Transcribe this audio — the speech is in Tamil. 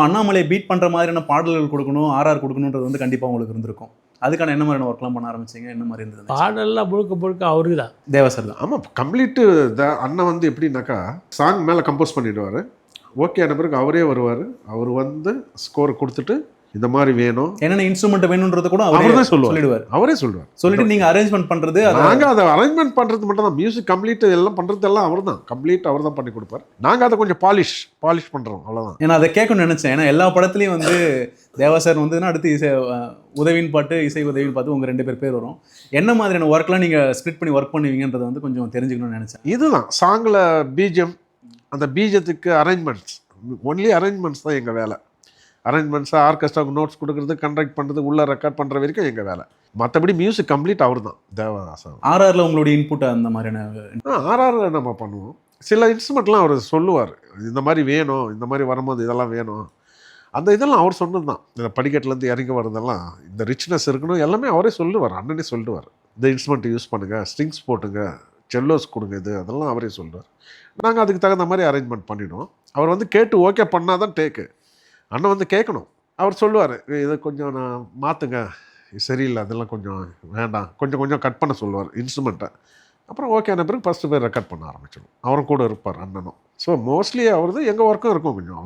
அண்ணாமலை பீட் பண்ற மாதிரியான பாடல்கள் கொடுக்கணும், ஆர்ஆர் கொடுக்கணுன்றது வந்து கண்டிப்பா உங்களுக்கு இருந்திருக்கும். அதுக்கான என்ன மாதிரியான ஒர்க்லாம் பண்ண ஆரம்பிச்சீங்க? என்ன மாதிரி இருந்தது? பாடல்லாம் முழுக்க அவருக்கு தான். தேவா சார் தான். ஆமாம், கம்ப்ளீட்டு அண்ணன் வந்து எப்படின்னாக்கா சாங் மேலே கம்போஸ் பண்ணிவிடுவார். ஓகே ஆன பிறகு அவரே வருவார். அவர் வந்து ஸ்கோர் கொடுத்துட்டு இந்த மாதிரி வேணும், என்னென்ன இன்ஸ்ட்ருமெண்ட் வேணும்ன்றது கூட அவரே அவரே சொல்லிடுவார். அவரே சொல்லுவார். சொல்லிட்டு நீங்க அரேஞ்ச்மெண்ட் பண்றது, நாங்கள் அதை அரேஞ்ச்மெண்ட் பண்ணுறது மட்டும் தான். மியூசிக் கம்ப்ளீட் எல்லாம் பண்ணுறது எல்லாம் அவர் தான், கம்ப்ளீட் அவர் தான் பண்ணி கொடுப்பார். நாங்கள் அதை கொஞ்சம் பாலிஷ் பண்ணுறோம், அவ்வளோதான். ஏன்னா அதை கேட்கணும்னு நினைச்சேன். ஏன்னா எல்லா படத்துலையும் வந்து தேவா சார் வந்துன்னா அடுத்து இசை உதவின்னு பாட்டு, இசை உதவின்னு பார்த்து உங்கள் 2 பேர் வரும். என்ன மாதிரியான ஒர்க்லாம் நீங்கள் ஸ்பிளிட் பண்ணி ஒர்க் பண்ணுவீங்கன்றதை வந்து கொஞ்சம் தெரிஞ்சுக்கணும்னு நினச்சேன். இதுதான் சாங்கில் பிஜிஎம், அந்த பிஜிஎத்துக்கு அரேஞ்ச்மெண்ட்ஸ், ஒன்லி அரேஞ்ச்மெண்ட்ஸ் தான் எங்கள் வேலை. அரேஞ்ச்மெண்ட்ஸாக ஆர்கெஸ்ட்ராவுக்கு நோட்ஸ் கொடுக்குறது, கண்டக்ட் பண்ணுறது, உள்ளே ரெக்கார்ட் பண்ணுற வரைக்கும் எங்கள் வேலை. மற்றபடி மியூசிக் கம்ப்ளீட் அவர் தான், தேவதாசன். ஆர்ஆரில் உங்களுடைய இன்புட் அந்த மாதிரியான ஆர்ஆர் நம்ம பண்ணுவோம். சில இன்ஸ்ட்ருமெண்ட்லாம் அவர் சொல்லுவார், இந்த மாதிரி வேணும், இந்த மாதிரி வரும்போது இதெல்லாம் வேணும். அந்த இதெல்லாம் அவர் சொன்னது தான். இந்த படிக்கட்டுலேருந்து இறங்கி வரதெல்லாம் இந்த ரிச்னஸ் இருக்கணும், எல்லாமே அவரே சொல்லுவார். அண்ணனே சொல்லுவார், இந்த இன்ஸ்ட்ருமெண்ட் யூஸ் பண்ணுங்கள், ஸ்ட்ரிங்ஸ் போட்டுங்க, செல்லோஸ் கொடுங்க, இது அதெல்லாம் அவரே சொல்லுவார். நாங்கள் அதுக்கு தகுந்த மாதிரி அரேஞ்ச்மெண்ட் பண்ணிவிடுவோம். அவர் வந்து கேட்டு ஓகே பண்ணால் தான் டேக்கு. அண்ணன் வந்து கேட்கணும். அவர் சொல்லுவார், இதை கொஞ்சம் நான் மாற்றுங்க, சரியில்லை, அதெல்லாம் கொஞ்சம் வேண்டாம், கொஞ்சம் கட் பண்ண சொல்லுவார் இன்ஸ்ட்ருமெண்ட்டை. அப்புறம் ஓகே ஆன பிறகு ஃபஸ்ட்டு பேர் ரெக்கார்ட் பண்ண ஆரம்பிச்சிடும். அவரும் கூட இருப்பார் அண்ணனும். ஸோ மோஸ்ட்லி அவரது எங்கள் ஒர்க்கும் இருக்கும் கொஞ்சம்.